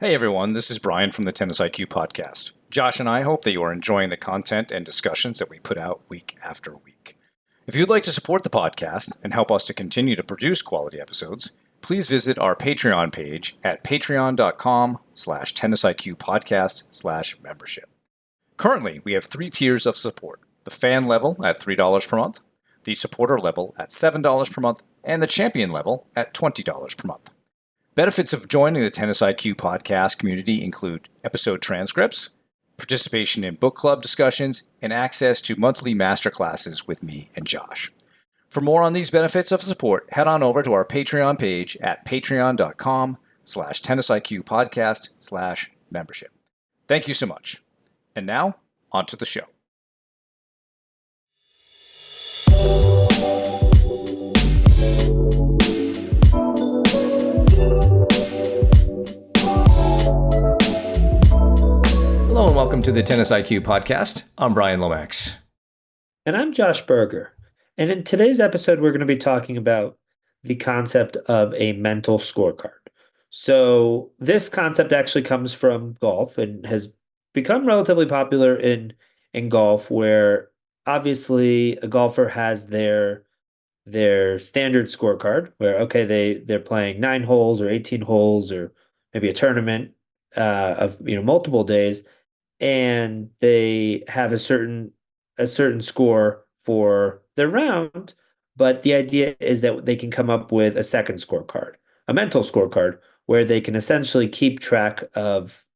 Hey everyone, this is Brian from the Tennis IQ podcast. Josh and I hope that you are enjoying the content and discussions that we put out week after week. If you'd like to support the podcast and help us to continue to produce quality episodes, please visit our Patreon page at patreon.com/tennisiqpodcast/membership. Currently, we have 3 tiers of support: the fan level at $3 per month, the supporter level at $7 per month, and the champion level at $20 per month. Benefits of joining the Tennis IQ podcast community include episode transcripts, participation in book club discussions, and access to monthly masterclasses with me and Josh. For more on these benefits of support, head on over to our Patreon page at patreon.com/tennisiqpodcast/membership. Thank you so much. And now, on to the show. Hello and welcome to the Tennis IQ podcast. I'm Brian Lomax. And I'm Josh Berger. And in today's episode, we're going to be talking about the concept of a mental scorecard. So this concept actually comes from golf and has become relatively popular in golf, where obviously a golfer has their standard scorecard where, okay, they're playing 9 holes or 18 holes or maybe a tournament of multiple days, and they have a certain score for their round, but the idea is that they can come up with a second scorecard, a mental scorecard, where they can essentially keep track of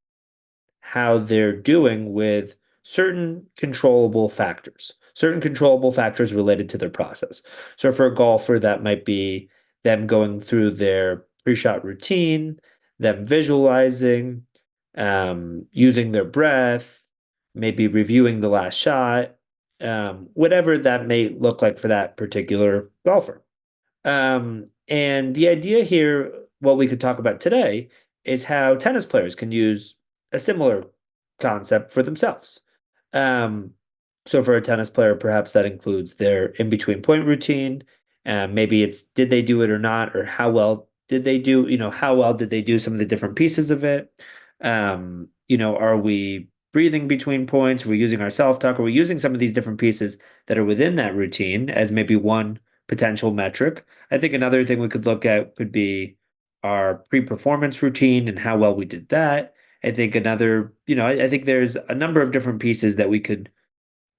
how they're doing with certain controllable factors related to their process. So for a golfer, that might be them going through their pre-shot routine, them visualizing, using their breath, maybe reviewing the last shot, whatever that may look like for that particular golfer. And the idea here, what we could talk about today, is how tennis players can use a similar concept for themselves. So for a tennis player, perhaps that includes their in-between point routine. Maybe it's did they do it or not, or how well did they do, how well did they do some of the different pieces of it? Are we breathing between points? Are we using our self-talk? Are we using some of these different pieces that are within that routine as maybe one potential metric? I think another thing we could look at could be our pre-performance routine and how well we did that. I think another, I think there's a number of different pieces that we could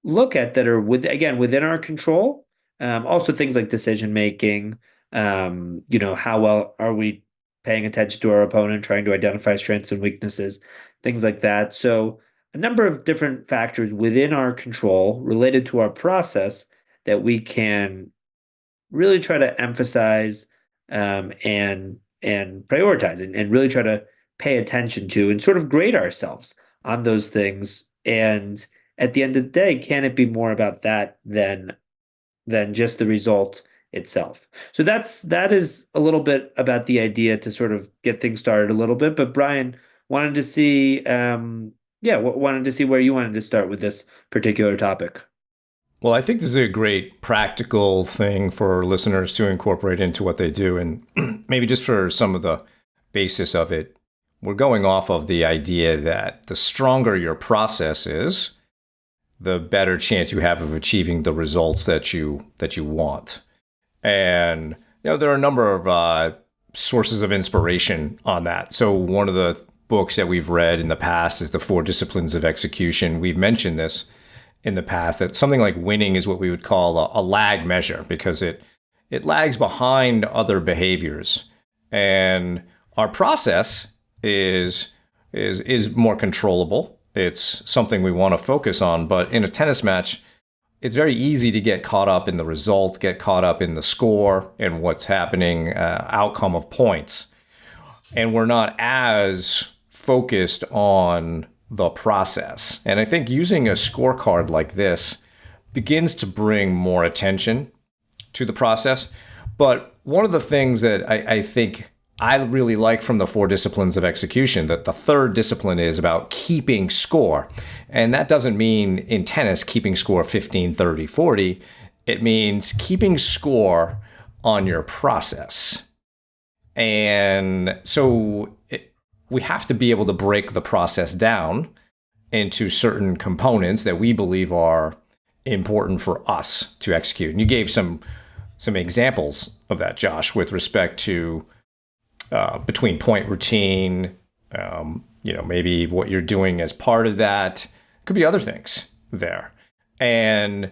look at that are within our control. Also things like decision making, how well are we paying attention to our opponent, trying to identify strengths and weaknesses, things like that. So a number of different factors within our control related to our process that we can really try to emphasize and prioritize and really try to pay attention to and sort of grade ourselves on those things. And at the end of the day, can it be more about that than just the result itself? So that is a little bit about the idea to sort of get things started a little bit. But Brian, wanted to see wanted to see where you wanted to start with this particular topic. Well, I think this is a great practical thing for listeners to incorporate into what they do. And maybe just for some of the basis of it, we're going off of the idea that the stronger your process is, the better chance you have of achieving the results that you want. And there are a number of sources of inspiration on that. So one of the books that we've read in the past is The 4 Disciplines of Execution. We've mentioned this in the past, that something like winning is what we would call a lag measure, because it lags behind other behaviors. And our process is more controllable. It's something we want to focus on. But in a tennis match, it's very easy to get caught up in the result, get caught up in the score and what's happening, outcome of points. And we're not as focused on the process. And I think using a scorecard like this begins to bring more attention to the process. But one of the things that I think I really like from the 4 disciplines of execution, that the third discipline is about keeping score. And that doesn't mean in tennis keeping score 15, 30, 40. It means keeping score on your process. And so we have to be able to break the process down into certain components that we believe are important for us to execute. And you gave some examples of that, Josh, with respect to between point routine, maybe what you're doing as part of that. It could be other things there. And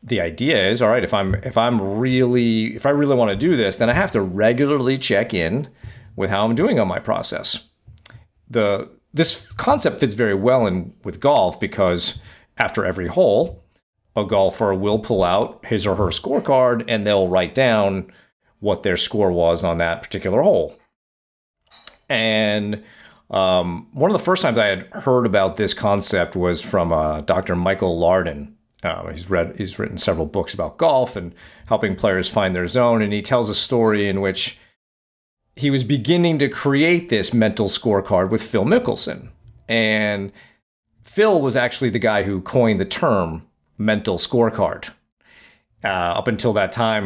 the idea is, all right, if I really want to do this, then I have to regularly check in with how I'm doing on my process. This concept fits very well in with golf because after every hole, a golfer will pull out his or her scorecard and they'll write down what their score was on that particular hole. And one of the first times I had heard about this concept was from Dr. Michael Larden. He's written several books about golf and helping players find their zone. And he tells a story in which he was beginning to create this mental scorecard with Phil Mickelson. And Phil was actually the guy who coined the term mental scorecard. Up until that time,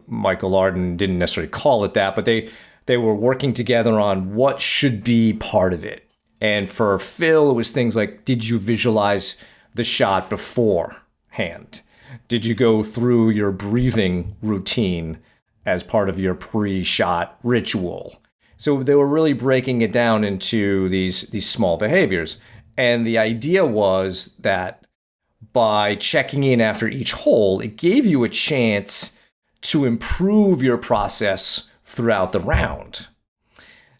Michael Larden didn't necessarily call it that, but they were working together on what should be part of it. And for Phil, it was things like, did you visualize the shot beforehand? Did you go through your breathing routine as part of your pre-shot ritual? So they were really breaking it down into these small behaviors. And the idea was that by checking in after each hole, it gave you a chance to improve your process throughout the round.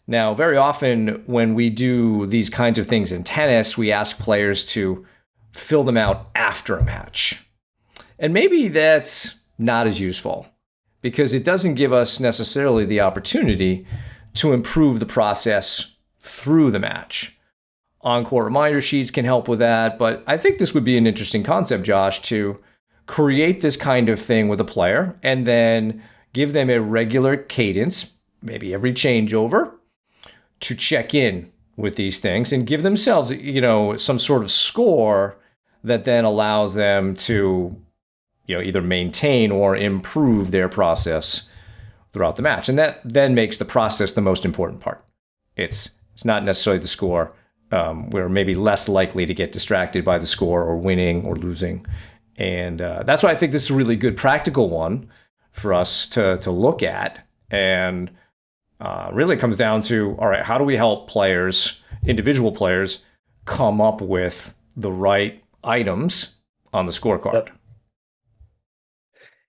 Now, very often when we do these kinds of things in tennis, we ask players to fill them out after a match. And maybe that's not as useful because it doesn't give us necessarily the opportunity to improve the process through the match. On-court reminder sheets can help with that, but I think this would be an interesting concept, Josh, to create this kind of thing with a player and then give them a regular cadence, maybe every changeover, to check in with these things and give themselves, some sort of score that then allows them to, either maintain or improve their process throughout the match. And that then makes the process the most important part. It's not necessarily the score. We're maybe less likely to get distracted by the score or winning or losing. And that's why I think this is a really good practical one for us to look at. And really comes down to, all right, how do we help players, individual players, come up with the right items on the scorecard? Yep.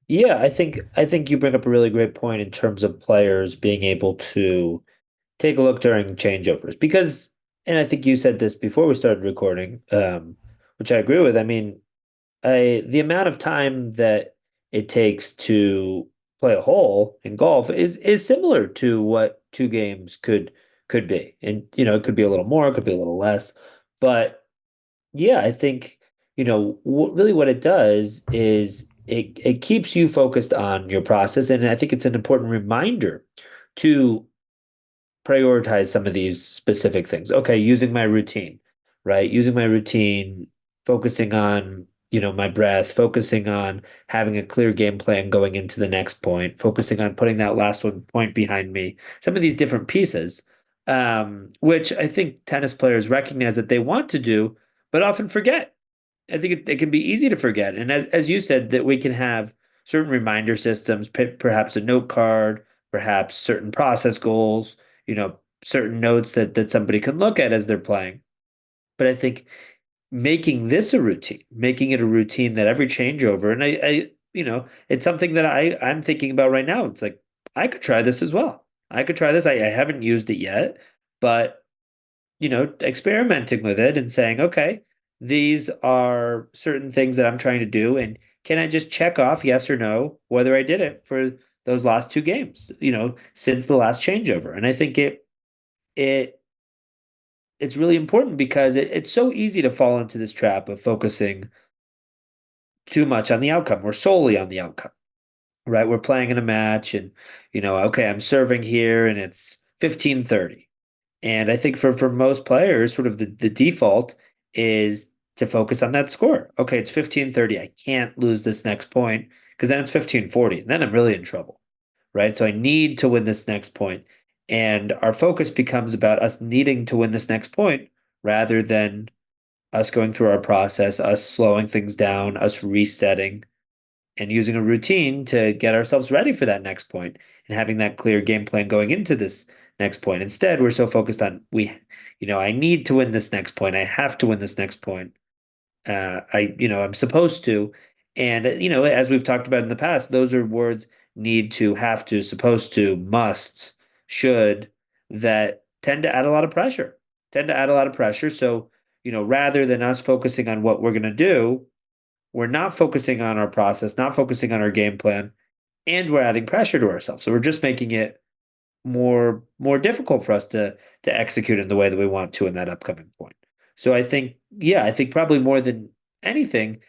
Yeah, I think you bring up a really great point in terms of players being able to take a look during changeovers because, and I think you said this before we started recording, which I agree with. I mean, the amount of time that it takes to play a hole in golf is similar to what two games could be. And it could be a little more, it could be a little less. But yeah, I think, really what it does is it keeps you focused on your process. And I think it's an important reminder to prioritize some of these specific things. Okay, using my routine, right? Using my routine, focusing on, my breath, focusing on having a clear game plan going into the next point, focusing on putting that last point behind me. Some of these different pieces, which I think tennis players recognize that they want to do, but often forget. I think it can be easy to forget. And as you said, that we can have certain reminder systems, perhaps a note card, perhaps certain process goals, certain notes that somebody can look at as they're playing. But I think making this a routine, making it a routine that every changeover, and it's something that I'm thinking about right now. It's like, I could try this as well. I could try this. I haven't used it yet, but, experimenting with it and saying, okay, these are certain things that I'm trying to do. And can I just check off yes or no, whether I did it for those last two games, since the last changeover? And I think it's really important because it's so easy to fall into this trap of focusing too much on the outcome or solely on the outcome, right? We're playing in a match and, okay, I'm serving here and it's 15-30. And I think for most players, sort of the default is to focus on that score. Okay, it's 15-30. I can't lose this next point because then it's 15-40. And then I'm really in trouble, right? So I need to win this next point. And our focus becomes about us needing to win this next point rather than us going through our process, us slowing things down, us resetting, and using a routine to get ourselves ready for that next point and having that clear game plan going into this next point. Instead, we're so focused on I need to win this next point. I have to win this next point. I'm supposed to. And, as we've talked about in the past, those are words: need to, have to, supposed to, must, should, that tend to add a lot of pressure, So, rather than us focusing on what we're going to do, we're not focusing on our process, not focusing on our game plan, and we're adding pressure to ourselves. So we're just making it more difficult for us to execute in the way that we want to in that upcoming point. So I think probably more than anything,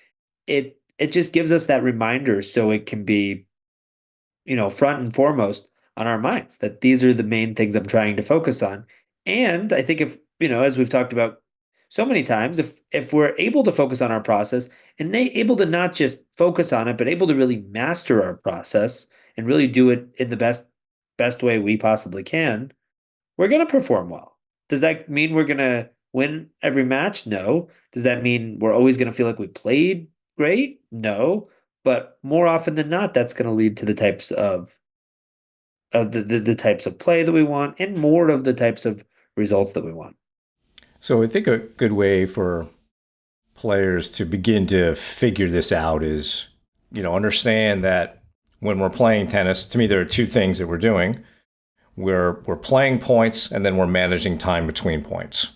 it just gives us that reminder so it can be, front and foremost on our minds that these are the main things I'm trying to focus on. And I think if, as we've talked about so many times, if we're able to focus on our process and able to not just focus on it, but able to really master our process and really do it in the best way we possibly can, we're going to perform well. Does that mean we're going to win every match? No. Does that mean we're always going to feel like we played great? No. But more often than not, that's going to lead to the types of the types of play that we want and more of the types of results that we want. So I think a good way for players to begin to figure this out is, understand that when we're playing tennis, to me, there are two things that we're doing. We're playing points and then we're managing time between points.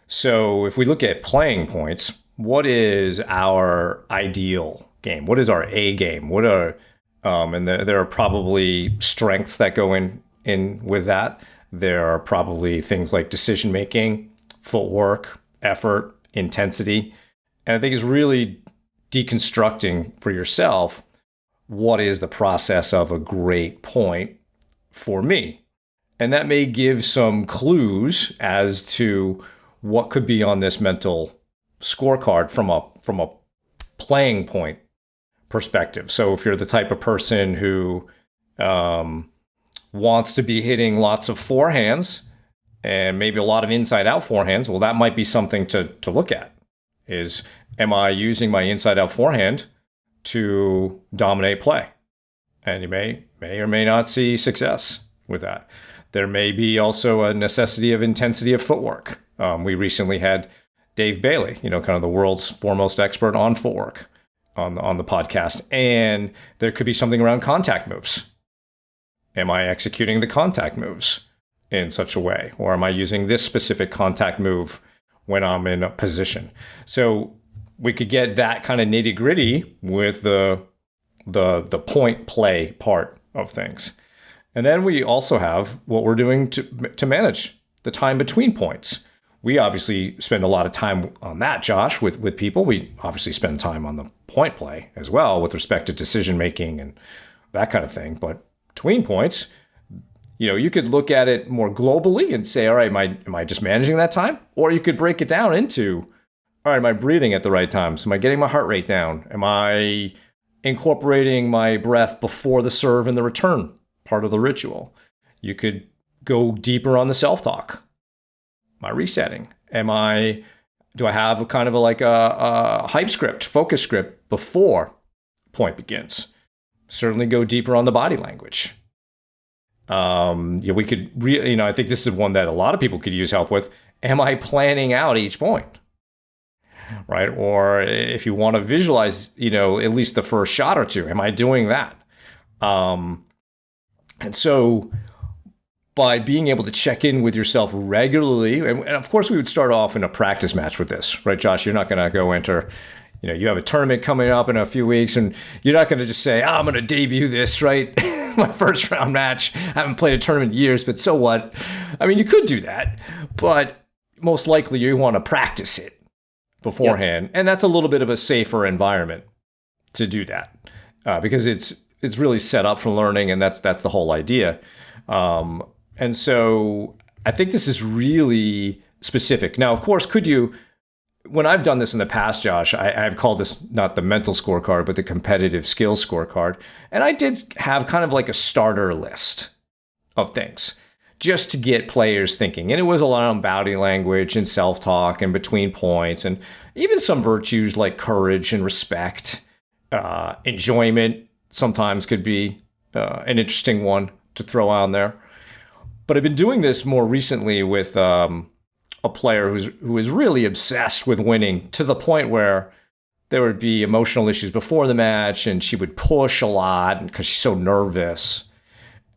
So if we look at playing points, what is our ideal game? What is our A game? What are and there are probably strengths that go in with that. There are probably things like decision making, footwork, effort, intensity. And I think it's really deconstructing for yourself what is the process of a great point for me. And that may give some clues as to what could be on this mental scorecard from a playing point perspective. So if you're the type of person who wants to be hitting lots of forehands and maybe a lot of inside out forehands, well, that might be something to look at. Is, am I using my inside out forehand to dominate play? And you may or may not see success with that. There may be also a necessity of intensity of footwork. We recently had Dave Bailey, kind of the world's foremost expert on footwork on the podcast. And there could be something around contact moves. Am I executing the contact moves in such a way? Or am I using this specific contact move when I'm in a position? So we could get that kind of nitty gritty with the point play part of things. And then we also have what we're doing to manage the time between points. We obviously spend a lot of time on that, Josh, with people. We obviously spend time on the point play as well with respect to decision making and that kind of thing. But between points, you could look at it more globally and say, all right, am I just managing that time? Or you could break it down into, all right, am I breathing at the right times? Am I getting my heart rate down? Am I incorporating my breath before the serve and the return part of the ritual? You could go deeper on the self-talk. Am I resetting? Do I have a kind of a hype script, focus script before point begins? Certainly go deeper on the body language. We could really, I think this is one that a lot of people could use help with. Am I planning out each point? Right? Or if you want to visualize, at least the first shot or two, am I doing that? And so by being able to check in with yourself regularly, and of course we would start off in a practice match with this, right, Josh? You're not going to go enter, you have a tournament coming up in a few weeks and you're not going to just say, I'm going to debut this, right? My first round match. I haven't played a tournament in years, but so what? I mean, you could do that, but most likely you want to practice it beforehand. Yep. And that's a little bit of a safer environment to do that because it's really set up for learning, and that's the whole idea. And so I think this is really specific. Now, of course, when I've done this in the past, Josh, I've called this not the mental scorecard, but the competitive skills scorecard. And I did have kind of like a starter list of things. just to get players thinking. And it was a lot on body language and self-talk and between points, and even some virtues like courage and respect. Enjoyment sometimes could be an interesting one to throw on there. But I've been doing this more recently with a player who is really obsessed with winning, to the point where there would be emotional issues before the match, and she would push a lot because she's so nervous.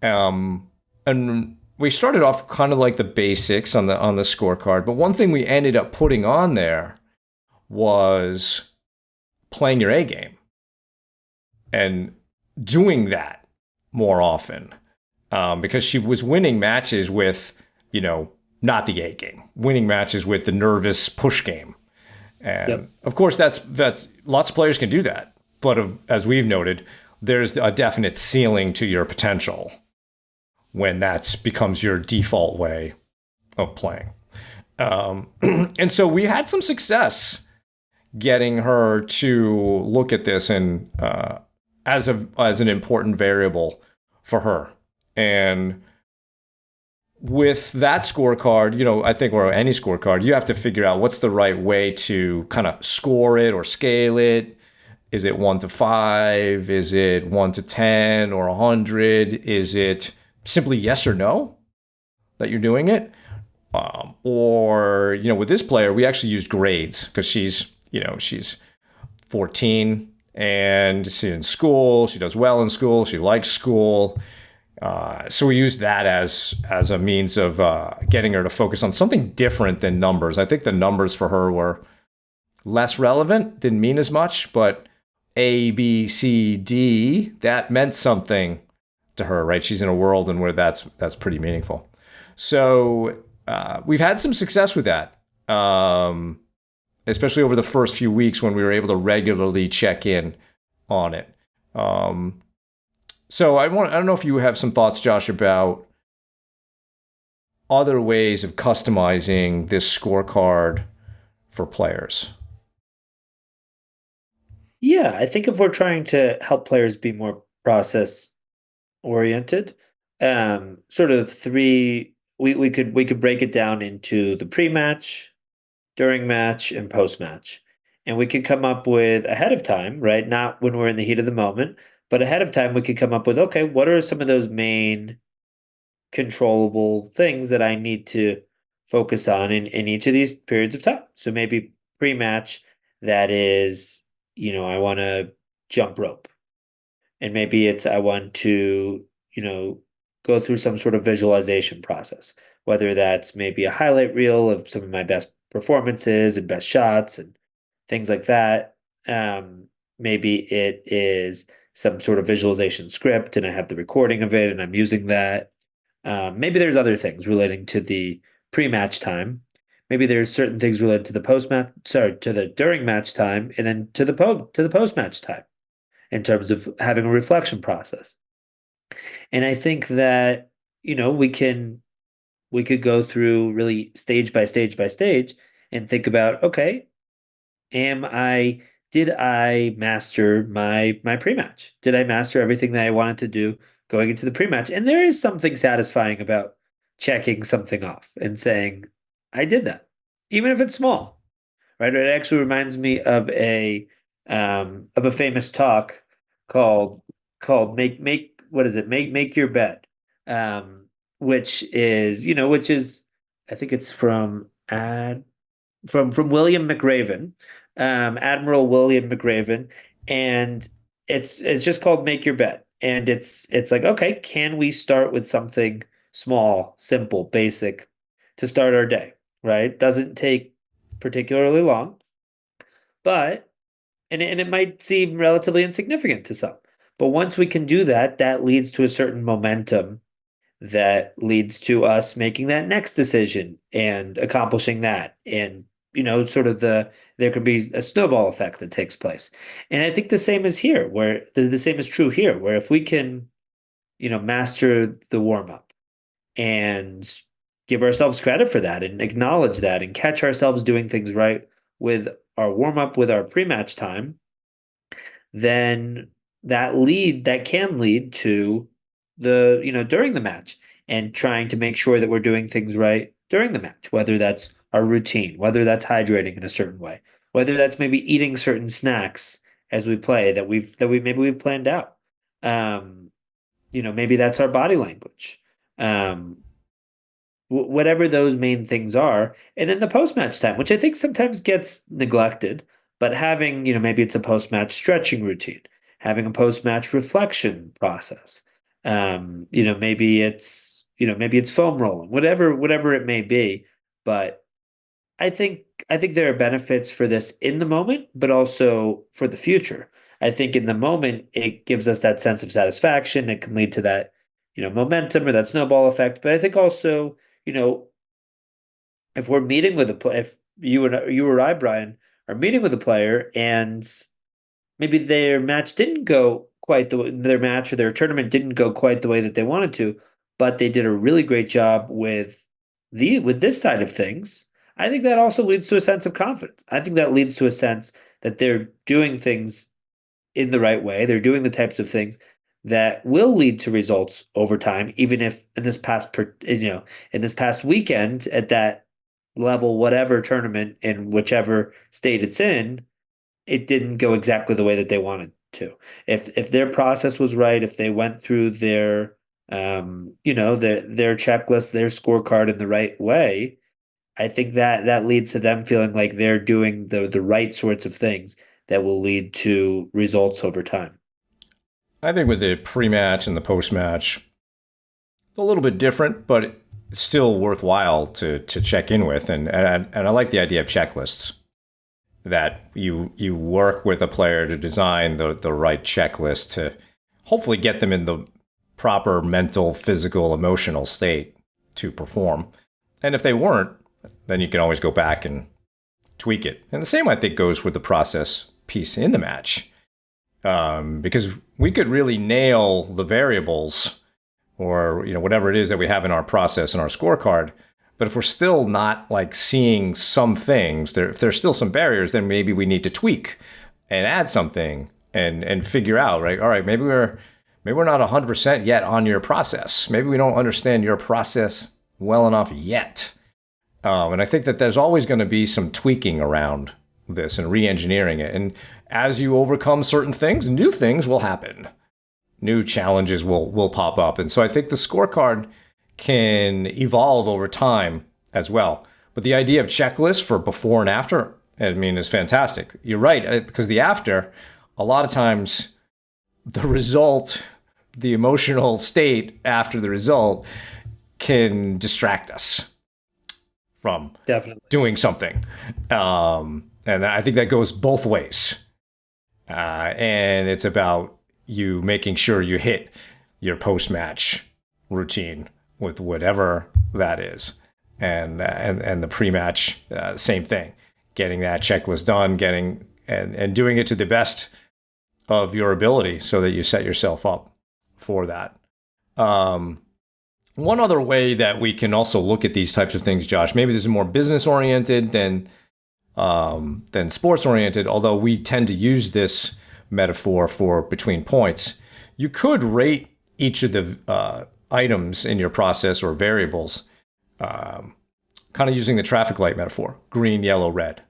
And we started off kind of like the basics on the scorecard, but one thing we ended up putting on there was playing your A game and doing that more often, because she was winning matches with, not the A game, winning matches with the nervous push game. And Yep. of course, that's lots of players can do that, but as we've noted, there's a definite ceiling to your potential when that becomes your default way of playing. And so we had some success getting her to look at this and as an important variable for her. And with that scorecard, I think, or any scorecard, you have to figure out what's the right way to kind of score it or scale it. Is it 1 to 5? Is it 1 to 10 or 100? Is it simply yes or no that you're doing it? Or, with this player, we actually used grades because she's 14 and she's in school. She does well in school. She likes school. So we used that as a means of getting her to focus on something different than numbers. I think the numbers for her were less relevant, didn't mean as much, but A, B, C, D, that meant something to her, right? She's in a world and where that's pretty meaningful. So we've had some success with that, especially over the first few weeks when we were able to regularly check in on it. So I don't know if you have some thoughts, Josh, about other ways of customizing this scorecard for players. Yeah, I think if we're trying to help players be more process oriented, sort of three, we could break it down into the pre-match, during match, and post-match. And we could come up with ahead of time, right? Not when we're in the heat of the moment, but ahead of time we could come up with, okay, what are some of those main controllable things that I need to focus on in each of these periods of time? So maybe pre-match, that is, I want to jump rope. And maybe it's I want to, go through some sort of visualization process, whether that's maybe a highlight reel of some of my best performances and best shots and things like that. Maybe it is some sort of visualization script and I have the recording of it and I'm using that. Maybe there's other things relating to the pre-match time. Maybe there's certain things related to the post-match, sorry, to the during match time, and then to the post-match time in terms of having a reflection process. And I think that, we could go through really stage by stage by stage and think about, okay, am I did I master my pre-match? Did I master everything that I wanted to do going into the pre-match? And there is something satisfying about checking something off and saying, I did that, even if it's small, right? It actually reminds me of a famous talk called make what is it? Make your bed. Which is I think it's from William McRaven, Admiral William McRaven, and it's just called Make Your Bed. And it's like, okay, can we start with something small, simple, basic to start our day, right? Doesn't take particularly long, but and it might seem relatively insignificant to some. But once we can do that, that leads to a certain momentum that leads to us making that next decision and accomplishing that. And, sort of there could be a snowball effect that takes place. And I think the same is here, where the same is true here, where if we can, master the warm up and give ourselves credit for that and acknowledge that and catch ourselves doing things right with our warm up, with our pre-match time, then that can lead to the during the match. and trying to make sure that we're doing things right during the match, whether that's our routine, whether that's hydrating in a certain way, whether that's maybe eating certain snacks as we play that we've planned out. Um, maybe that's our body language. Um, whatever those main things are. And then the post-match time, which I think sometimes gets neglected, but having, maybe it's a post-match stretching routine, having a post-match reflection process. Maybe it's foam rolling, whatever it may be. But I think I think there are benefits for this in the moment, but also for the future. I think in the moment it gives us that sense of satisfaction. It can lead to that, momentum or that snowball effect. But I think also, you know, if we're meeting with if you or I, Brian, are meeting with a player and maybe their match or their tournament didn't go quite the way that they wanted to, but they did a really great job with this side of things. I think that also leads to a sense of confidence. I think that leads to a sense that they're doing things in the right way. They're doing the types of things that will lead to results over time, even if in this past weekend at that level, whatever tournament in whichever state it's in, it didn't go exactly the way that they wanted to. If their process was right, if they went through their checklist, their scorecard in the right way, I think that leads to them feeling like they're doing the right sorts of things that will lead to results over time. I think with the pre-match and the post-match, a little bit different, but still worthwhile to check in with. And I like the idea of checklists, that you work with a player to design the right checklist to hopefully get them in the proper mental, physical, emotional state to perform. And if they weren't, then you can always go back and tweak it. And the same, I think, goes with the process piece in the match. Because we could really nail the variables or whatever it is that we have in our process and our scorecard. But if we're still not like seeing some things, if there's still some barriers, then maybe we need to tweak and add something and figure out, right? All right, maybe we're not 100% yet on your process. Maybe we don't understand your process well enough yet. And I think that there's always going to be some tweaking around this and re-engineering it. And as you overcome certain things, new things will happen. New challenges will pop up. And so I think the scorecard can evolve over time as well. But the idea of checklists for before and after, I mean, is fantastic. You're right, because the after, a lot of times the result, the emotional state after the result can distract us from Definitely. doing something. And I think that goes both ways. And it's about you making sure you hit your post-match routine with whatever that is. And the pre-match, same thing. Getting that checklist done, and doing it to the best of your ability so that you set yourself up for that. One other way that we can also look at these types of things, Josh, maybe this is more business oriented than sports oriented, although we tend to use this metaphor for between points. You could rate each of the items in your process or variables, kind of using the traffic light metaphor: green, yellow, red.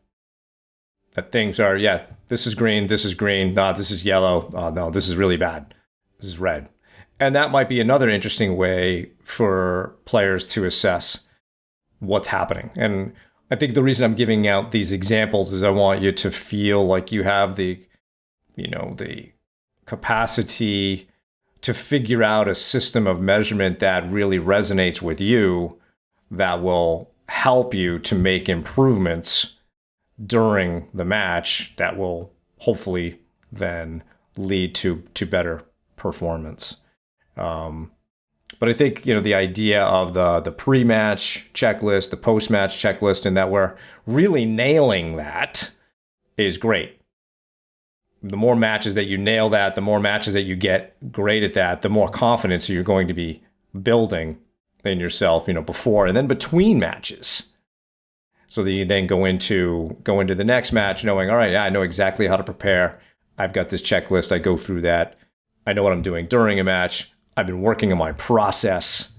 That things are, yeah, this is green, no, this is yellow, no, this is really bad, this is red. And that might be another interesting way for players to assess what's happening. And I think the reason I'm giving out these examples is I want you to feel like you have the capacity to figure out a system of measurement that really resonates with you, that will help you to make improvements during the match that will hopefully then lead to better performance. But I think, the idea of the pre-match checklist, the post-match checklist, and that we're really nailing that is great. The more matches that you nail that, the more matches that you get great at that, the more confidence you're going to be building in yourself, before and then between matches. So that you then go into the next match knowing, all right, yeah, I know exactly how to prepare. I've got this checklist. I go through that. I know what I'm doing during a match. I've been working on my process.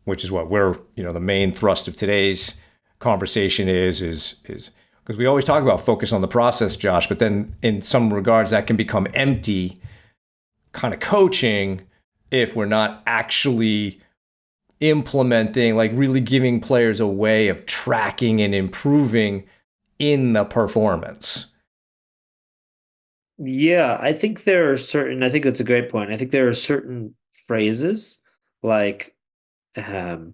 which is what we're, the main thrust of today's conversation is because we always talk about focus on the process, Josh, but then in some regards that can become empty kind of coaching if we're not actually implementing, like really giving players a way of tracking and improving in the performance. Yeah, I think that's a great point. I think there are certain phrases like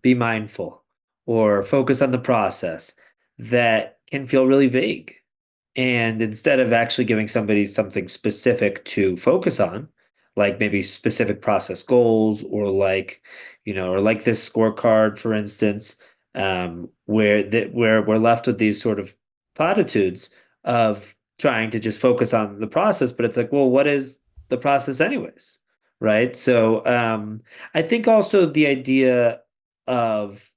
be mindful or focus on the process that can feel really vague. And instead of actually giving somebody something specific to focus on, like maybe specific process goals or or like this scorecard, for instance, where we're left with these sort of platitudes of trying to just focus on the process, but it's like, well, what is the process anyways? Right. So I think also the idea of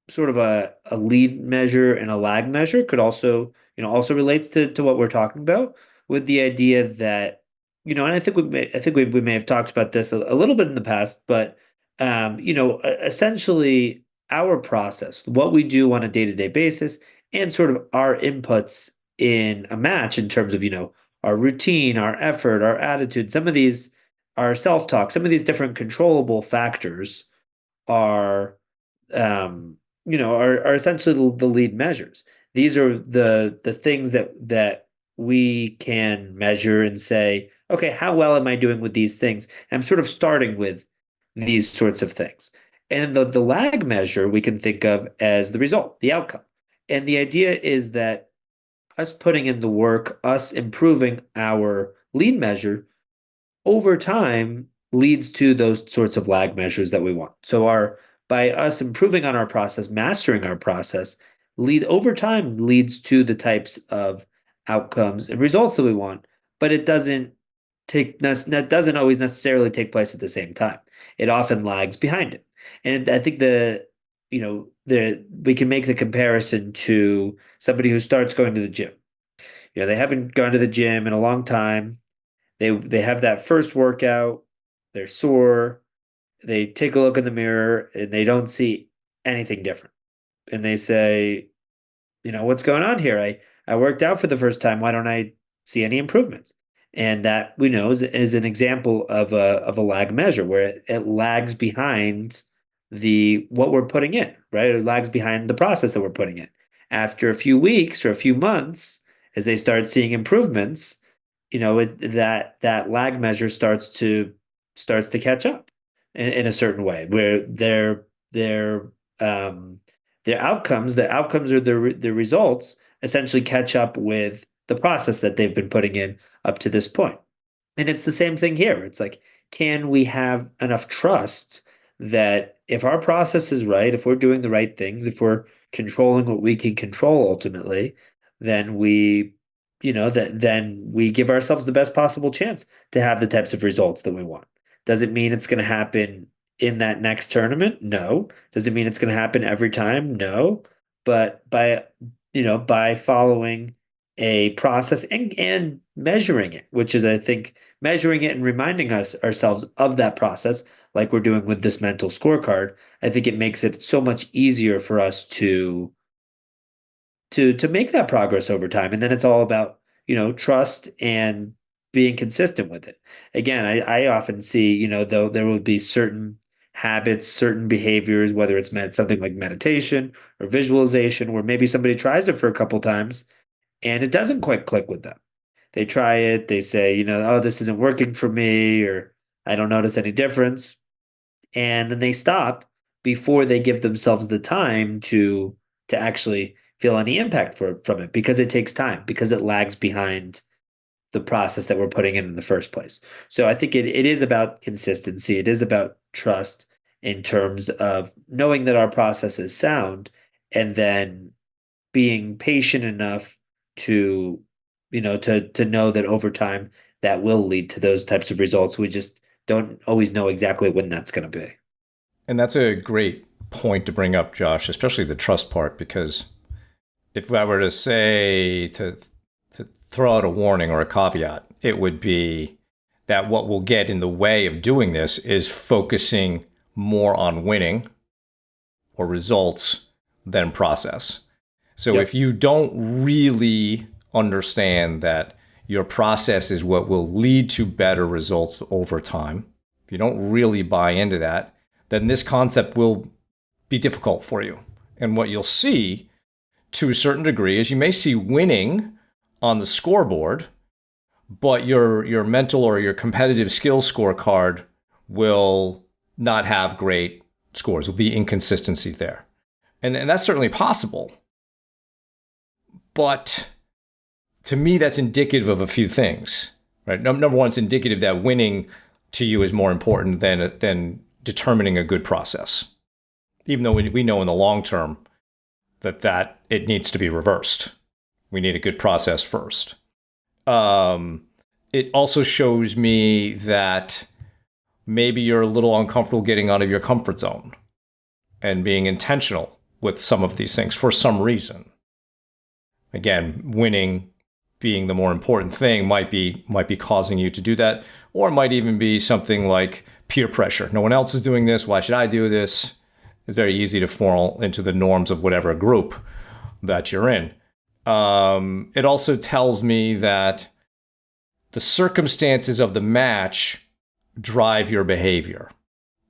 sort of a lead measure and a lag measure could also, also relates to what we're talking about with the idea that, and I think we may have talked about this a little bit in the past, but essentially our process, what we do on a day-to-day basis, and sort of our inputs in a match in terms of, our routine, our effort, our attitude, some of these, our self-talk, some of these different controllable factors are are essentially the lead measures. These are the things that we can measure and say, okay, how well am I doing with these things? And I'm sort of starting with these sorts of things. And the lag measure we can think of as the result, the outcome. And the idea is that us putting in the work, us improving our lead measure over time leads to those sorts of lag measures that we want. So our by us improving on our process, mastering our process, lead over time leads to the types of outcomes and results that we want, but it doesn't that doesn't always necessarily take place at the same time. It often lags behind it. And I think the we can make the comparison to somebody who starts going to the gym. They haven't gone to the gym in a long time. They have that first workout, they're sore, they take a look in the mirror and they don't see anything different. And they say, what's going on here? I worked out for the first time. Why don't I see any improvements? And that we know is an example of a lag measure where it lags behind the what we're putting in, right? It lags behind the process that we're putting in. After a few weeks or a few months, as they start seeing improvements, that lag measure starts to catch up in a certain way where um their outcomes, the outcomes or the results essentially catch up with the process that they've been putting in up to this point. And it's the same thing here. It's like, can we have enough trust that if our process is right, if we're doing the right things, if we're controlling what we can control ultimately, then then we give ourselves the best possible chance to have the types of results that we want. Does it mean it's going to happen in that next tournament? No. Does it mean it's going to happen every time? No. But by following a process and measuring it, which is, I think, measuring it and reminding ourselves of that process, like we're doing with this mental scorecard, I think it makes it so much easier for us to make that progress over time. And then it's all about, trust and being consistent with it. Again, I often see, though there will be certain habits, certain behaviors, whether it's something like meditation or visualization, where maybe somebody tries it for a couple times and it doesn't quite click with them. They try it, they say, oh, this isn't working for me, or I don't notice any difference. And then they stop before they give themselves the time to actually feel any impact from it, because it takes time, because it lags behind the process that we're putting in the first place. So I think it is about consistency. It is about trust in terms of knowing that our process is sound, and then being patient enough to, to know that over time that will lead to those types of results. We just don't always know exactly when that's going to be. And that's a great point to bring up, Josh, especially the trust part, because if I were to say to throw out a warning or a caveat, it would be that what will get in the way of doing this is focusing more on winning or results than process. So Yep. if you don't really understand that your process is what will lead to better results over time, if you don't really buy into that, then this concept will be difficult for you. And what you'll see to a certain degree is you may see winning on the scoreboard, but your mental or your competitive skills scorecard will not have great scores. Will be inconsistency there. And that's certainly possible. But to me, that's indicative of a few things, right? Number one, it's indicative that winning to you is more important than determining a good process. Even though we know in the long term that it needs to be reversed. We need a good process first. It also shows me that maybe you're a little uncomfortable getting out of your comfort zone and being intentional with some of these things for some reason. Again, winning being the more important thing might be causing you to do that, or it might even be something like peer pressure. No one else is doing this. Why should I do this? It's very easy to fall into the norms of whatever group that you're in. It also tells me that the circumstances of the match drive your behavior.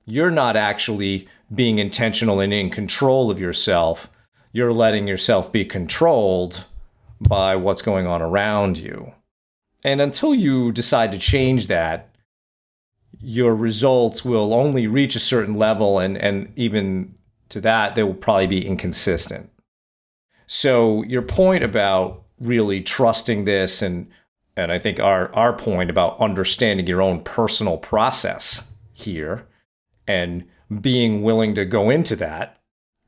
You're not actually being intentional and in control of yourself. You're letting yourself be controlled by what's going on around you. And until you decide to change that, your results will only reach a certain level, and even to that, they will probably be inconsistent. So your point about really trusting this, and I think our point about understanding your own personal process here and being willing to go into that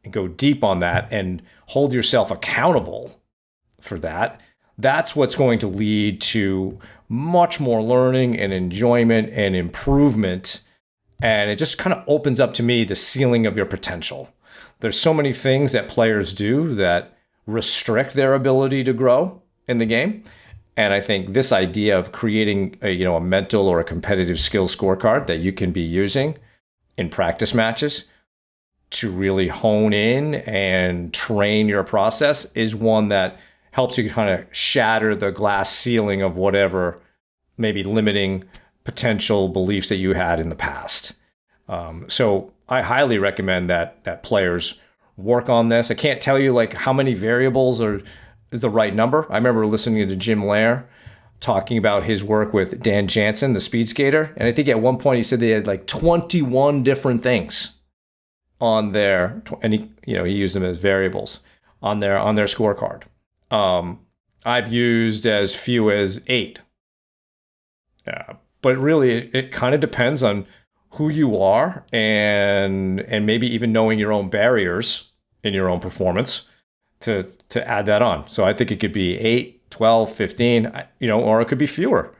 and go deep on that and hold yourself accountable for that, that's what's going to lead to much more learning and enjoyment and improvement. And it just kind of opens up to me the ceiling of your potential. There's so many things that players do that restrict their ability to grow in the game. And I think this idea of creating a mental or a competitive skill scorecard that you can be using in practice matches to really hone in and train your process is one that helps you kind of shatter the glass ceiling of whatever maybe limiting potential beliefs that you had in the past. So I highly recommend that players work on this. I can't tell you like how many variables is the right number. I remember listening to Jim Lair talking about his work with Dan Jansen, the speed skater. And I think at one point he said they had like 21 different things on their, and he used them as variables on their scorecard. I've used as few as 8. But really, it kind of depends on who you are and maybe even knowing your own barriers in your own performance to add that on. So I think it could be 8, 12, 15, or it could be fewer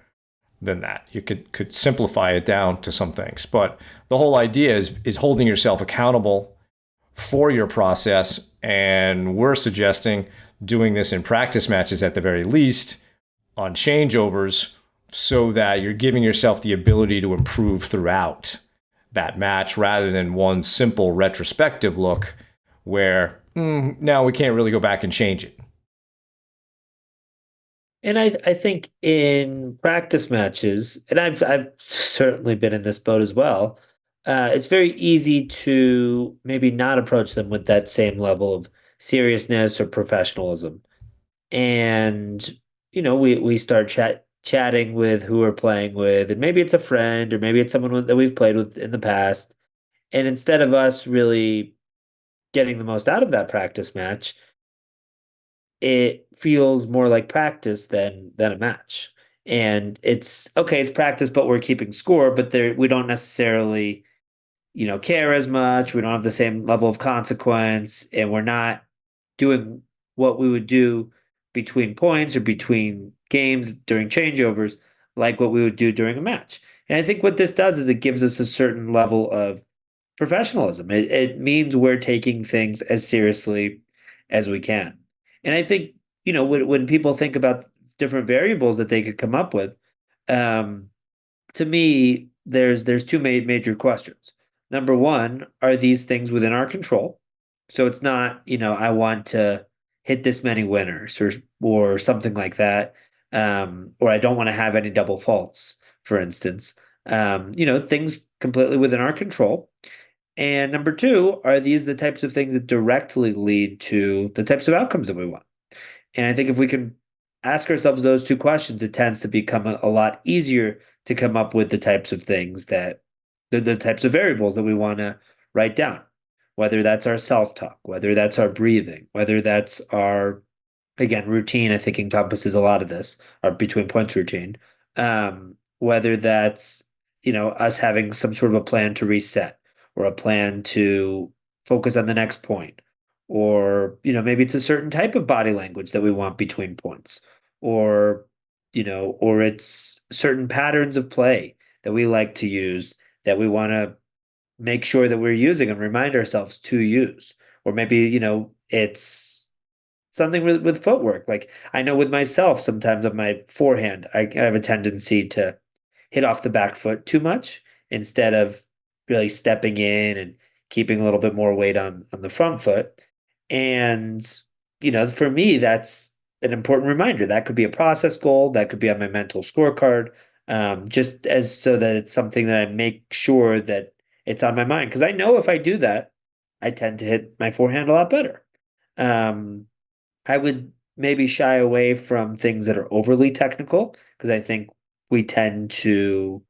than that. You could simplify it down to some things. But the whole idea is holding yourself accountable for your process. And we're suggesting doing this in practice matches at the very least on changeovers so that you're giving yourself the ability to improve throughout that match rather than one simple retrospective look where now we can't really go back and change it. And I think in practice matches, and I've certainly been in this boat as well, it's very easy to maybe not approach them with that same level of seriousness or professionalism. And we start chatting with who we're playing with, and maybe it's a friend or maybe it's someone that we've played with in the past. And instead of us really getting the most out of that practice match, it feels more like practice than a match. And it's okay, it's practice, but we're keeping score, but there we don't necessarily, care as much. We don't have the same level of consequence, and we're not doing what we would do between points or between games during changeovers, like what we would do during a match. And I think what this does is it gives us a certain level of professionalism. It means we're taking things as seriously as we can. And I think, when people think about different variables that they could come up with, um, to me, there's two major questions. Number one, are these things within our control? So it's not, I want to hit this many winners or something like that. Or I don't want to have any double faults, for instance. Things completely within our control. And number two, are these the types of things that directly lead to the types of outcomes that we want? And I think if we can ask ourselves those two questions, it tends to become a lot easier to come up with the types of things that the types of variables that we want to write down, whether that's our self-talk, whether that's our breathing, whether that's our, again, routine, I think encompasses a lot of this, our between points routine. Whether that's, us having some sort of a plan to reset or a plan to focus on the next point, or, maybe it's a certain type of body language that we want between points, or, or it's certain patterns of play that we like to use that we want to make sure that we're using and remind ourselves to use. Or maybe, it's something with footwork. Like I know with myself, sometimes on my forehand, I have a tendency to hit off the back foot too much instead of really stepping in and keeping a little bit more weight on the front foot. And, for me, that's an important reminder. That could be a process goal, that could be on my mental scorecard, just as so that it's something that I make sure that it's on my mind. Because I know if I do that, I tend to hit my forehand a lot better. Um, I would maybe shy away from things that are overly technical because I think we tend to,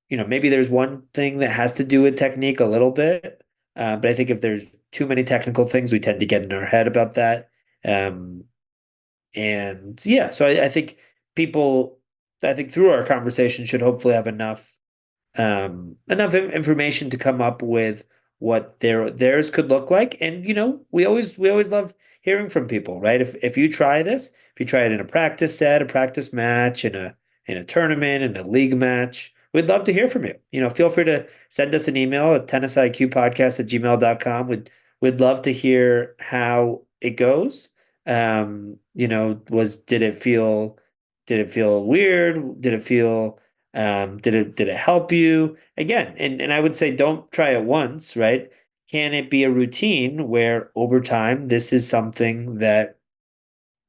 maybe there's one thing that has to do with technique a little bit, but I think if there's too many technical things, we tend to get in our head about that. Um, and yeah, so people, I think through our conversation should hopefully have enough information to come up with what theirs could look like. And we always love hearing from people, right? If you try this, if you try it in a practice set, a practice match, in a tournament, in a league match, we'd love to hear from you. Feel free to send us an email at tennisiqpodcast@gmail.com. We'd love to hear how it goes. Was did it feel weird? Did it help you? Again, and I would say don't try it once, right? Can it be a routine where over time this is something that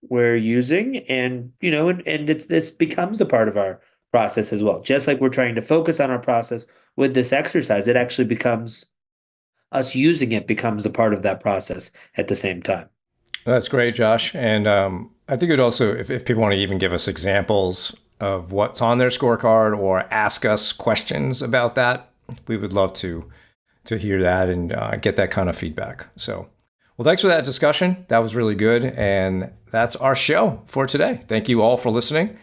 we're using and this becomes a part of our process as well. Just like we're trying to focus on our process with this exercise, it actually becomes us using it becomes a part of that process at the same time. That's great, Josh. And I think it would also, if people want to even give us examples of what's on their scorecard or ask us questions about that, we would love to hear that and get that kind of feedback. So, well, thanks for that discussion. That was really good. And that's our show for today. Thank you all for listening.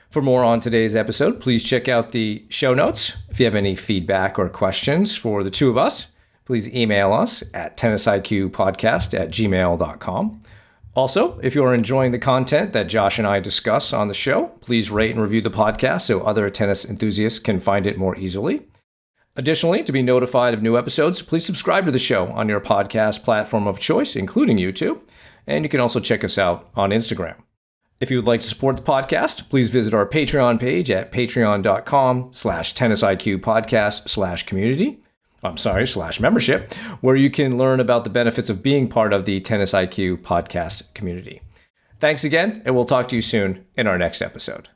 For more on today's episode, please check out the show notes. If you have any feedback or questions for the two of us, please email us at tennisiqpodcast@gmail.com. Also, if you are enjoying the content that Josh and I discuss on the show, please rate and review the podcast so other tennis enthusiasts can find it more easily. Additionally, to be notified of new episodes, please subscribe to the show on your podcast platform of choice, including YouTube. And you can also check us out on Instagram. If you would like to support the podcast, please visit our Patreon page at patreon.com/tennisiqpodcast/community. /membership, where you can learn about the benefits of being part of the Tennis IQ podcast community. Thanks again, and we'll talk to you soon in our next episode.